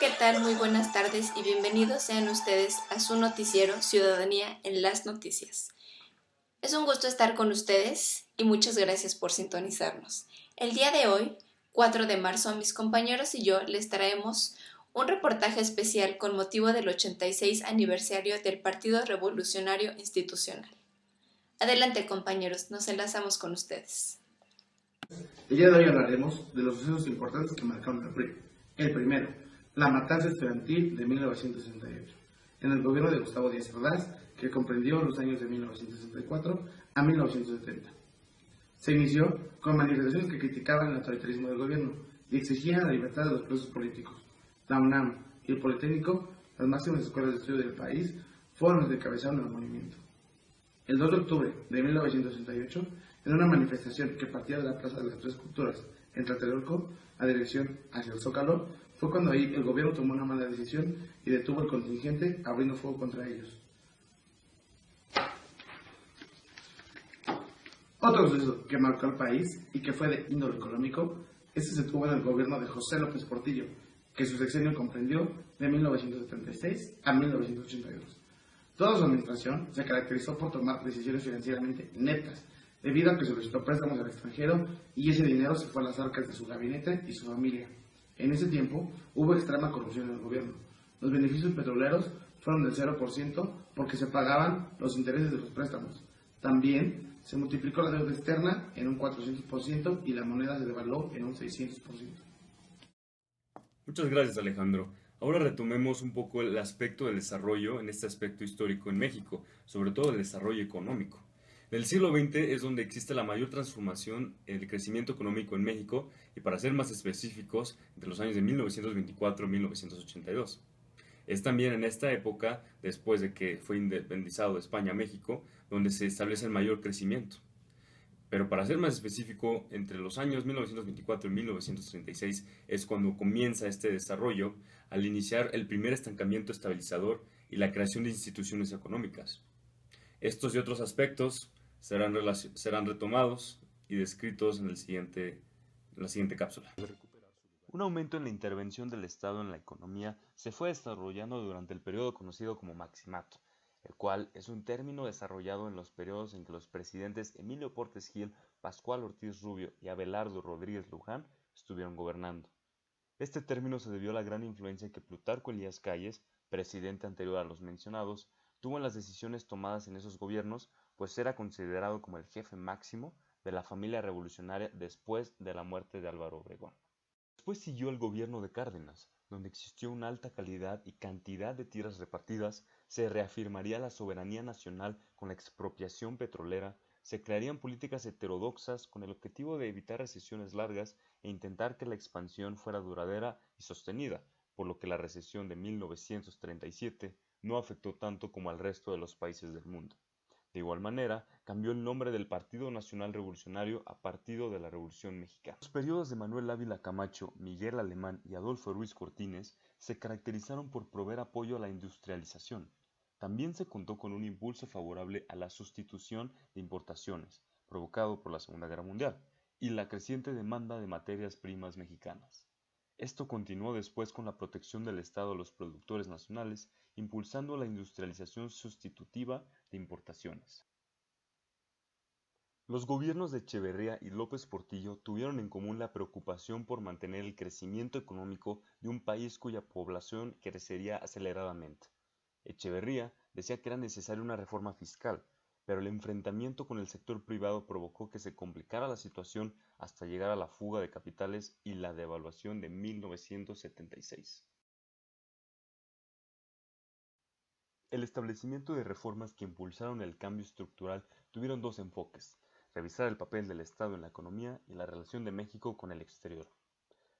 ¿qué tal? Muy buenas tardes y bienvenidos sean ustedes a su noticiero Ciudadanía en las Noticias. Es un gusto estar con ustedes y muchas gracias por sintonizarnos. El día de hoy, 4 de marzo, mis compañeros y yo les traemos un reportaje especial con motivo del 86 aniversario del Partido Revolucionario Institucional. Adelante, compañeros, nos enlazamos con ustedes. El día de hoy hablaremos de los sucesos importantes que marcaron al PRI. El primero, la matanza estudiantil de 1968, en el gobierno de Gustavo Díaz Ordaz, que comprendió los años de 1964 a 1970. Se inició con manifestaciones que criticaban el autoritarismo del gobierno y exigían la libertad de los presos políticos. La UNAM y el Politécnico, las máximas escuelas de estudio del país, fueron los que encabezaron el movimiento. El 2 de octubre de 1968, en una manifestación que partía de la Plaza de las Tres Culturas en Tlatelolco a dirección hacia el Zócalo, fue cuando ahí el gobierno tomó una mala decisión y detuvo el contingente abriendo fuego contra ellos. Otro suceso que marcó al país y que fue de índole económico, se tuvo en el gobierno de José López Portillo, que su sexenio comprendió de 1976 a 1982. Toda su administración se caracterizó por tomar decisiones financieramente netas, debido a que solicitó préstamos al extranjero y ese dinero se fue a las arcas de su gabinete y su familia. En ese tiempo hubo extrema corrupción en el gobierno. Los beneficios petroleros fueron del 0% porque se pagaban los intereses de los préstamos. También se multiplicó la deuda externa en un 400% y la moneda se devaluó en un 600%. Muchas gracias, Alejandro. Ahora retomemos un poco el aspecto del desarrollo en este aspecto histórico en México, sobre todo el desarrollo económico. En el siglo XX es donde existe la mayor transformación, el crecimiento económico en México, y para ser más específicos, entre los años de 1924 y 1982. Es también en esta época, después de que fue independizado España a México, donde se establece el mayor crecimiento. Pero para ser más específico, entre los años 1924 y 1936 es cuando comienza este desarrollo al iniciar el primer estancamiento estabilizador y la creación de instituciones económicas. Estos y otros aspectos serán retomados y descritos en la siguiente cápsula. Un aumento en la intervención del Estado en la economía se fue desarrollando durante el periodo conocido como Maximato, el cual es un término desarrollado en los periodos en que los presidentes Emilio Portes Gil, Pascual Ortiz Rubio y Abelardo Rodríguez Luján estuvieron gobernando. Este término se debió a la gran influencia que Plutarco Elías Calles, presidente anterior a los mencionados, tuvo en las decisiones tomadas en esos gobiernos, pues era considerado como el jefe máximo de la familia revolucionaria después de la muerte de Álvaro Obregón. Después siguió el gobierno de Cárdenas, donde existió una alta calidad y cantidad de tierras repartidas, se reafirmaría la soberanía nacional con la expropiación petrolera, se crearían políticas heterodoxas con el objetivo de evitar recesiones largas e intentar que la expansión fuera duradera y sostenida, por lo que la recesión de 1937 no afectó tanto como al resto de los países del mundo. De igual manera, cambió el nombre del Partido Nacional Revolucionario a Partido de la Revolución Mexicana. Los periodos de Manuel Ávila Camacho, Miguel Alemán y Adolfo Ruiz Cortines se caracterizaron por proveer apoyo a la industrialización. También se contó con un impulso favorable a la sustitución de importaciones, provocado por la Segunda Guerra Mundial, y la creciente demanda de materias primas mexicanas. Esto continuó después con la protección del Estado a los productores nacionales, impulsando la industrialización sustitutiva de importaciones. Los gobiernos de Echeverría y López Portillo tuvieron en común la preocupación por mantener el crecimiento económico de un país cuya población crecería aceleradamente. Echeverría decía que era necesaria una reforma fiscal, pero el enfrentamiento con el sector privado provocó que se complicara la situación hasta llegar a la fuga de capitales y la devaluación de 1976. El establecimiento de reformas que impulsaron el cambio estructural tuvieron dos enfoques: revisar el papel del Estado en la economía y la relación de México con el exterior.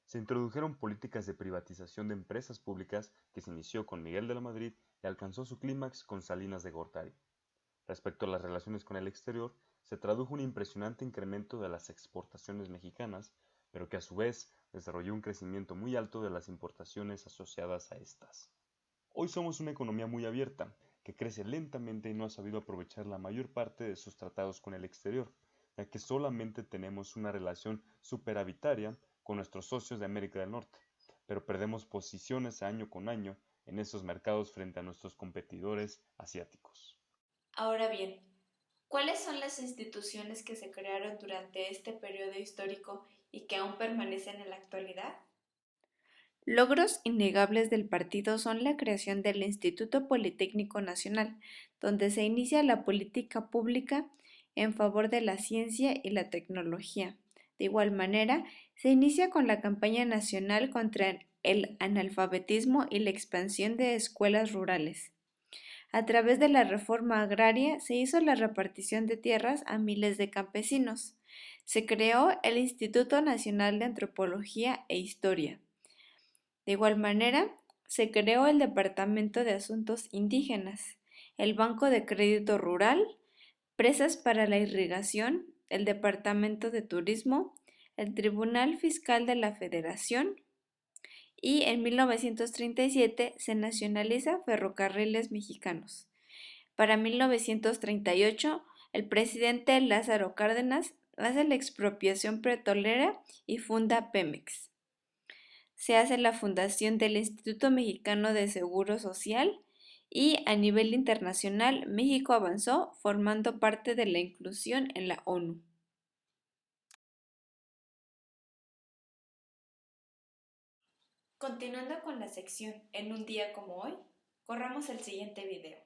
Se introdujeron políticas de privatización de empresas públicas que se inició con Miguel de la Madrid y alcanzó su clímax con Salinas de Gortari. Respecto a las relaciones con el exterior, se tradujo un impresionante incremento de las exportaciones mexicanas, pero que a su vez desarrolló un crecimiento muy alto de las importaciones asociadas a estas. Hoy somos una economía muy abierta, que crece lentamente y no ha sabido aprovechar la mayor parte de sus tratados con el exterior, ya que solamente tenemos una relación superavitaria con nuestros socios de América del Norte. pero perdemos posiciones año con año en estos mercados frente a nuestros competidores asiáticos. Ahora bien, ¿cuáles son las instituciones que se crearon durante este periodo histórico y que aún permanecen en la actualidad? Logros innegables del partido son la creación del Instituto Politécnico Nacional, donde se inicia la política pública en favor de la ciencia y la tecnología. De igual manera, se inicia con la campaña nacional contra el analfabetismo y la expansión de escuelas rurales. A través de la reforma agraria se hizo la repartición de tierras a miles de campesinos. Se creó el Instituto Nacional de Antropología e Historia. De igual manera, se creó el Departamento de Asuntos Indígenas, el Banco de Crédito Rural, presas para la irrigación, el Departamento de Turismo, el Tribunal Fiscal de la Federación y en 1937 se nacionaliza Ferrocarriles Mexicanos. Para 1938, el presidente Lázaro Cárdenas hace la expropiación petrolera y funda Pemex. Se hace la fundación del Instituto Mexicano de Seguro Social y a nivel internacional México avanzó formando parte de la inclusión en la ONU. Continuando con la sección En un día como hoy, corramos el siguiente video.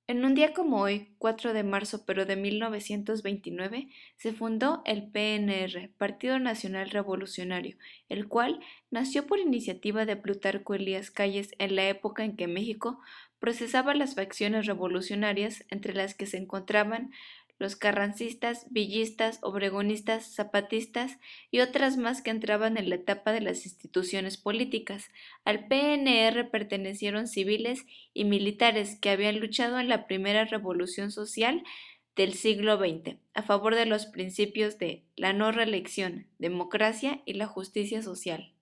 En un día como hoy, 4 de marzo pero de 1929, se fundó el PNR, Partido Nacional Revolucionario, el cual nació por iniciativa de Plutarco Elías Calles en la época en que México procesaba las facciones revolucionarias entre las que se encontraban los carrancistas, villistas, obregonistas, zapatistas y otras más que entraban en la etapa de las instituciones políticas. Al PNR pertenecieron civiles y militares que habían luchado en la primera revolución social del siglo XX a favor de los principios de la no reelección, democracia y la justicia social.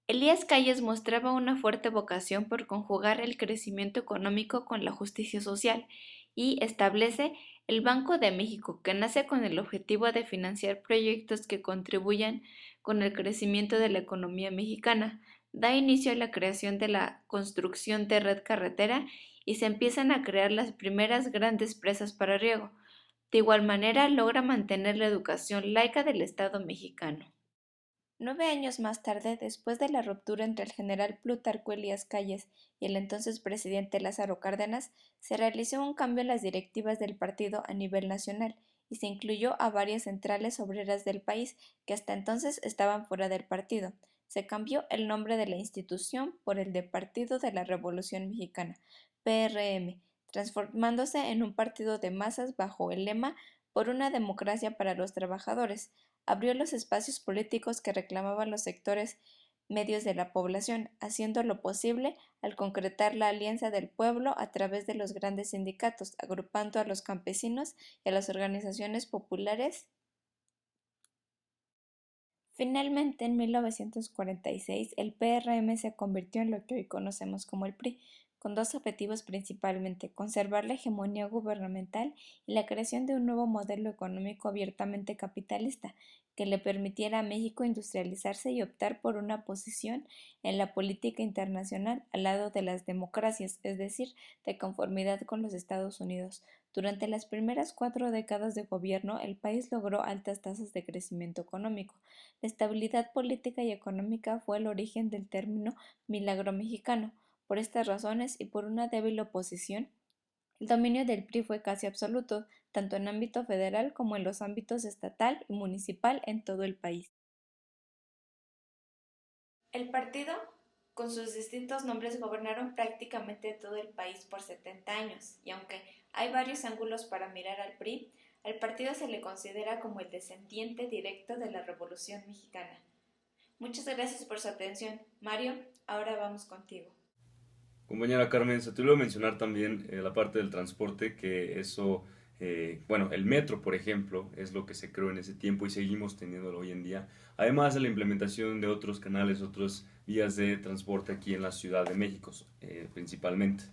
Elías Calles mostraba una fuerte vocación por conjugar el crecimiento económico con la justicia social y establece el Banco de México, que nace con el objetivo de financiar proyectos que contribuyan con el crecimiento de la economía mexicana. Da inicio a la creación de la construcción de red carretera y se empiezan a crear las primeras grandes presas para riego. De igual manera, logra mantener la educación laica del Estado mexicano. 9 años más tarde, después de la ruptura entre el general Plutarco Elías Calles y el entonces presidente Lázaro Cárdenas, se realizó un cambio en las directivas del partido a nivel nacional y se incluyó a varias centrales obreras del país que hasta entonces estaban fuera del partido. Se cambió el nombre de la institución por el de Partido de la Revolución Mexicana, PRM, transformándose en un partido de masas bajo el lema por una democracia para los trabajadores. Abrió los espacios políticos que reclamaban los sectores medios de la población, haciendo lo posible al concretar la alianza del pueblo a través de los grandes sindicatos, agrupando a los campesinos y a las organizaciones populares. Finalmente, en 1946, el PRM se convirtió en lo que hoy conocemos como el PRI, con dos objetivos principalmente: conservar la hegemonía gubernamental y la creación de un nuevo modelo económico abiertamente capitalista, que le permitiera a México industrializarse y optar por una posición en la política internacional al lado de las democracias, es decir, de conformidad con los Estados Unidos. Durante las primeras 4 décadas de gobierno, el país logró altas tasas de crecimiento económico. La estabilidad política y económica fue el origen del término milagro mexicano. Por estas razones y por una débil oposición, el dominio del PRI fue casi absoluto, tanto en ámbito federal como en los ámbitos estatal y municipal en todo el país. El partido, con sus distintos nombres, gobernaron prácticamente todo el país por 70 años, y aunque hay varios ángulos para mirar al PRI, al partido se le considera como el descendiente directo de la Revolución Mexicana. Muchas gracias por su atención. Mario, ahora vamos contigo. Compañera Carmen, se te olvidó mencionar también la parte del transporte, que eso, bueno, el metro, por ejemplo, es lo que se creó en ese tiempo y seguimos teniéndolo hoy en día, además de la implementación de otros canales, otras vías de transporte aquí en la Ciudad de México, principalmente.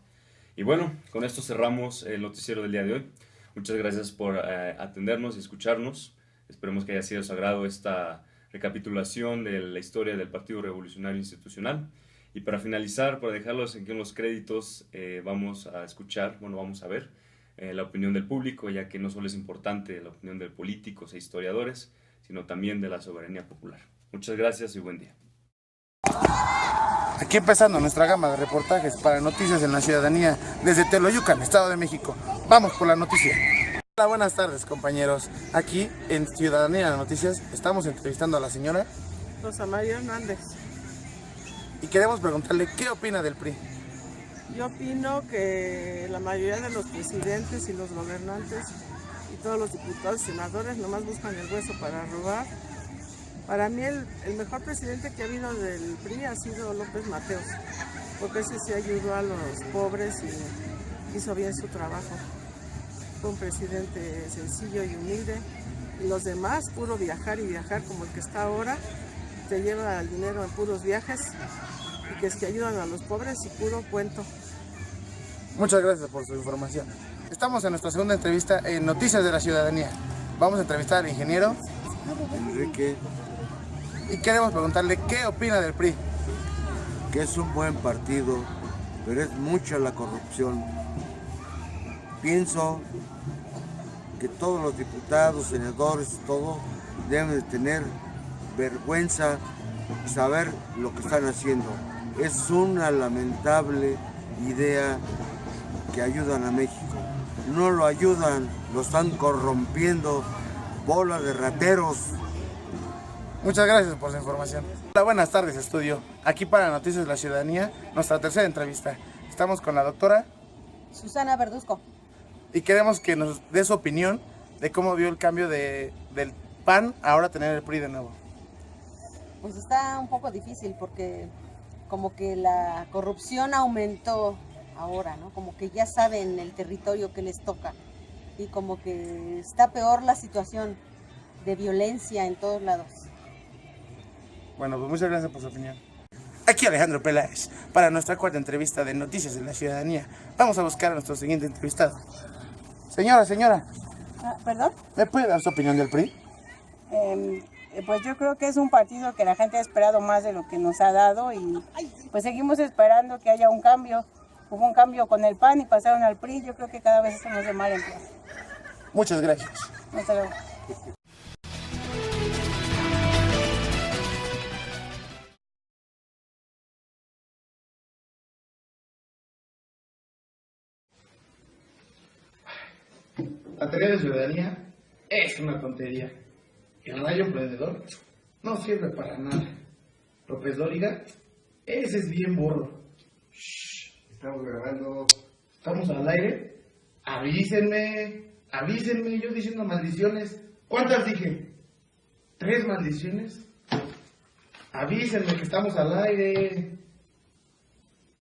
Y bueno, con esto cerramos el noticiero del día de hoy. Muchas gracias por atendernos y escucharnos. Esperemos que haya sido de su agrado esta recapitulación de la historia del Partido Revolucionario Institucional. Y para finalizar, para dejarlos aquí en los créditos, vamos a ver la opinión del público, ya que no solo es importante la opinión de políticos e historiadores, sino también de la soberanía popular. Muchas gracias y buen día. Aquí empezando nuestra gama de reportajes para Noticias en la Ciudadanía desde Teoloyucan, Estado de México. Vamos por la noticia. Hola, buenas tardes, compañeros. Aquí en Ciudadanía de Noticias estamos entrevistando a la señora Rosa María Hernández. y queremos preguntarle qué opina del PRI. Yo opino que la mayoría de los presidentes y los gobernantes y todos los diputados y senadores nomás buscan el hueso para robar. Para mí el mejor presidente que ha habido del PRI ha sido López Mateos, porque ese sí ayudó a los pobres y hizo bien su trabajo. Fue un presidente sencillo y humilde, y los demás puro viajar y viajar como el que está ahora, te lleva el dinero en puros viajes y que es que ayudan a los pobres y puro cuento. Muchas gracias por su información. Estamos en nuestra segunda entrevista en Noticias de la Ciudadanía. Vamos a entrevistar al ingeniero Enrique, y queremos preguntarle qué opina del PRI. que es un buen partido, pero es mucha la corrupción. Pienso que todos los diputados, senadores, todo, deben de tener vergüenza y saber lo que están haciendo. Es una lamentable idea que ayudan a México. No lo ayudan, lo están corrompiendo, bola de rateros. Muchas gracias por su información. Hola, buenas tardes, estudio. Aquí para Noticias de la Ciudadanía, nuestra tercera entrevista. Estamos con la doctora Susana Verduzco. y queremos que nos dé su opinión de cómo vio el cambio del PAN a ahora tener el PRI de nuevo. Pues está un poco difícil porque como que la corrupción aumentó ahora, ¿no? Como que ya saben el territorio que les toca y como que está peor la situación de violencia en todos lados. Bueno, pues muchas gracias por su opinión. Aquí Alejandro Peláez, para nuestra cuarta entrevista de Noticias de la Ciudadanía. Vamos a buscar a nuestro siguiente entrevistado. Señora, ¿Perdón? ¿me puede dar su opinión del PRI? Pues yo creo que es un partido que la gente ha esperado más de lo que nos ha dado y pues seguimos esperando que haya un cambio. Hubo un cambio con el PAN y pasaron al PRI. Yo creo que cada vez estamos de mal en peor. Muchas gracias. Hasta luego. La teoría de ciudadanía es una tontería. El rayo emprendedor no sirve para nada. López Dóriga, ese es bien burro. Shh, estamos grabando. ¿Estamos al aire? Avísenme, yo diciendo maldiciones. ¿Cuántas dije? ¿3 maldiciones? Avísenme que estamos al aire.